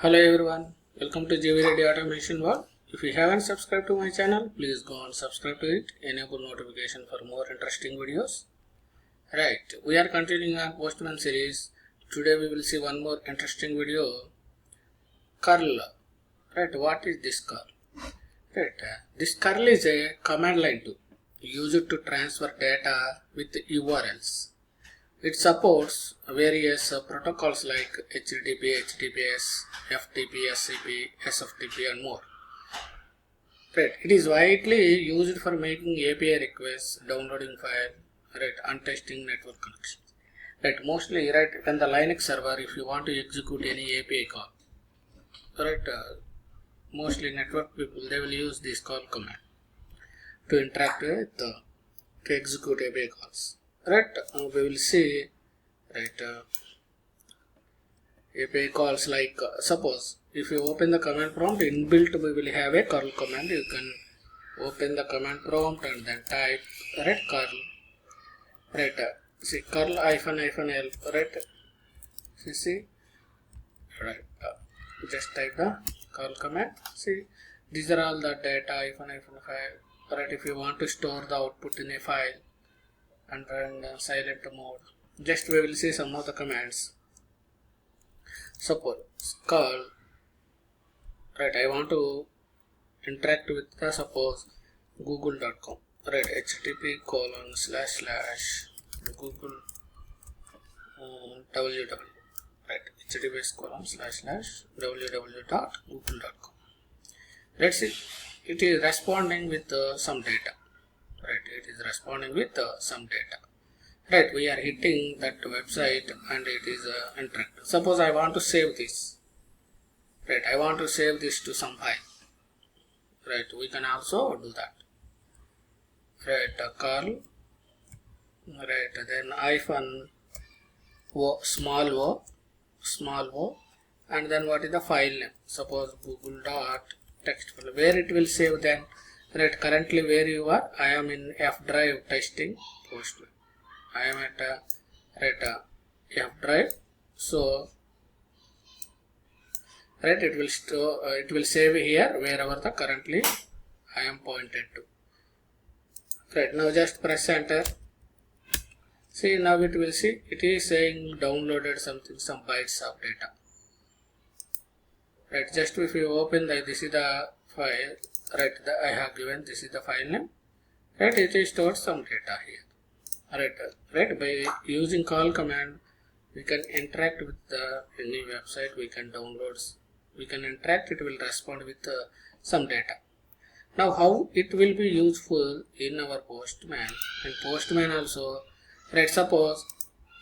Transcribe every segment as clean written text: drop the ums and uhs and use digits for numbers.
Hello everyone, welcome to JV Ready Automation World. If you haven't subscribed to my channel, please go and subscribe to it. Enable notification for more interesting videos. Right, we are continuing our Postman series. Today we will see one more interesting video. cURL. Right, what is this cURL? Right, this cURL is a command line tool used to transfer data with URLs. It supports various protocols like HTTP, HTTPS, FTP, SCP, SFTP and more. Right. It is widely used for making API requests, downloading file, right, and testing network connections. Right. Mostly, right, when the Linux server, if you want to execute any API call, right, mostly network people, they will use this call command to interact with, to execute API calls. Right, we will see, right, API calls like suppose if you open the command prompt, inbuilt we will have a curl command. You can open the command prompt and then type, right, curl, right, see curl -l, right, see, right, just type the curl command. See, these are all the data -file, right. If you want to store the output in a file and run silent mode, just we will see some of the commands. Suppose curl, right, I want to interact with the suppose google.com, right, http://google www, right, https://www.google.com. Let's see, it is responding with some data. Right, it is responding with some data. Right, we are hitting that website and it is interactive. Suppose I want to save this. Right, I want to save this to some file. Right, we can also do that. Right, curl, right, then -o, small o, and then what is the file name? Suppose google.txt file. Where it will save then? Right, currently where you are, I am in F drive testing Postman. I am at right, F drive. So right, it will store, it will save here wherever the currently I am pointed to. Right, now just press enter. See, now it will see, it is saying downloaded something, some bytes of data. Right, just if you open the, this is the file, right, I have given, this is the file name, right, it is stored some data here. Right, by using call command we can interact with any website, we can download, we can interact, it will respond with some data. Now how it will be useful in our Postman, and Postman also, right, suppose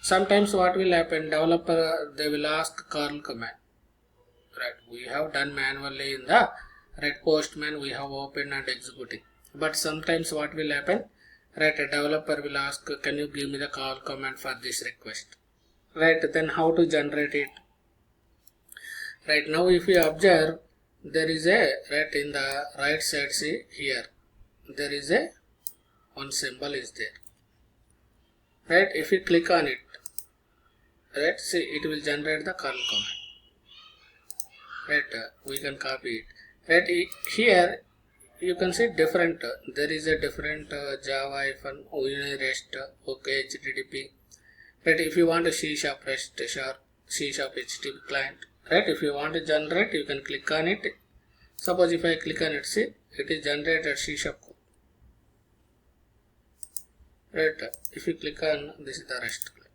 sometimes what will happen, developer, they will ask curl command. Right, we have done manually in the right Postman, we have opened and executing, but sometimes what will happen, right, a developer will ask, can you give me the call command for this request? Right, then how to generate it? Right, now if you observe, there is a, right, in the right side, see here, there is a one symbol is there. Right, if you click on it, right, see, it will generate the curl command. Right, we can copy it. Right, here you can see different, there is a different Java, REST, OK, HTTP. Right, if you want a C# REST, C# HTTP client, right, if you want to generate, you can click on it. Suppose if I click on it, see, it is generated C# code. Right, if you click on, this is the REST client.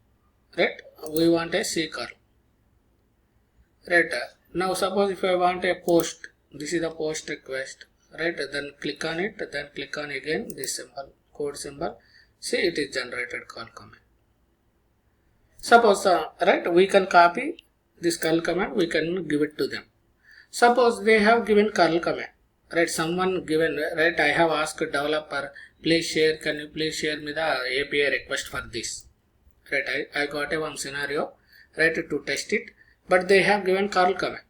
Right, we want a C curl. Right, now suppose if I want a post, this is the post request. Right, then click on it, then click on again this symbol, code symbol. See, it is generated call command. Suppose, right, we can copy this curl command, we can give it to them. Suppose they have given curl command. Right, someone given, right, I have asked developer, please share, can you please share me the API request for this? Right, I got a one scenario, right, to test it, but they have given curl command.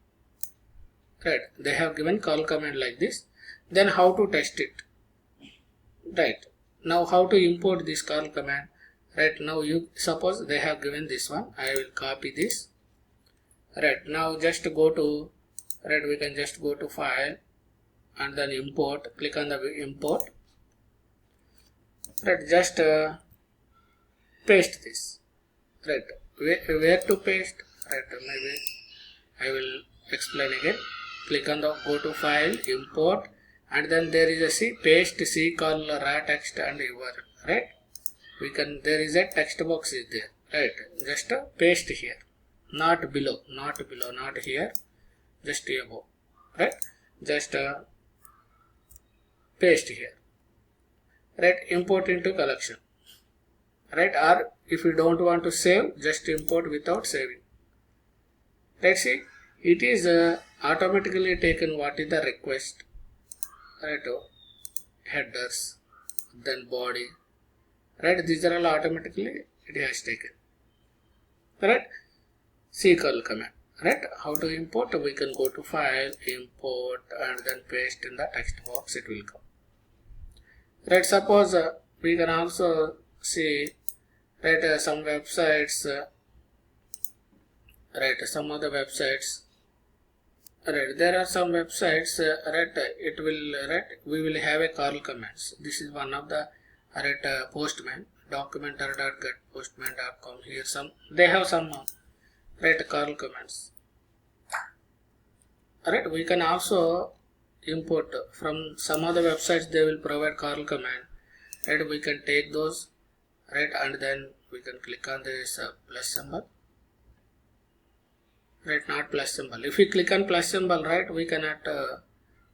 Right, they have given curl command like this. Then how to test it? Right, now how to import this curl command? Right, now you suppose they have given this one, I will copy this. Right, now just go to right, we can just go to file and then import, click on the import, right, just paste this, right, where to paste, right, maybe I will explain again. Click on the go to file, import, and then there is a paste cURL raw text and URL, right, we can, there is a text box is there, right, just paste here, not below, not here, just above, right, just paste here, right, import into collection, right, or if you don't want to save, just import without saving, right, see, it is automatically taken what is the request, right, headers, then body, right, these are all automatically it has taken, right, cURL command, right, how to import, we can go to file, import, and then paste in the text box, it will come, right, suppose we can also see, right, some websites, right, some other websites, right, there are some websites, right, it will, right, we will have a cURL commands, this is one of the, right, Postman, documenter.getpostman.com, here some, they have some, right, cURL commands, right, we can also import from some other websites, they will provide cURL command, right, we can take those, right, and then we can click on this plus symbol, right, not plus symbol, if we click on plus symbol, right, we cannot,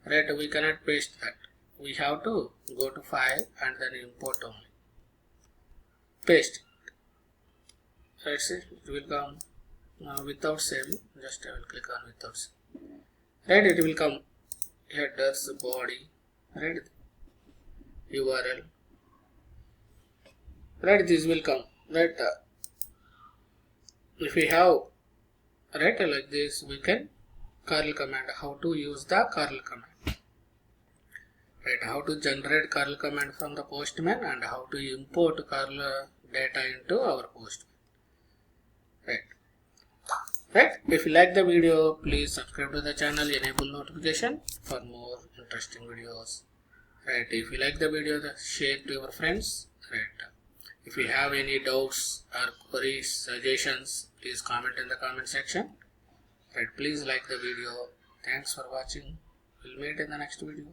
right, we cannot paste that, we have to go to file and then import only, paste it, right, see, it will come without saving, just I will click on without saving, right, it will come headers, body, right, URL, right, this will come, right, if we have, right, like this, we can cURL command, how to use the cURL command, right, how to generate cURL command from the Postman and how to import cURL data into our Postman, right, if you like the video, please subscribe to the channel, enable notification for more interesting videos, right, if you like the video, share to your friends, right, if you have any doubts or queries, suggestions, please comment in the comment section, right, please like the video, thanks for watching, we'll meet in the next video.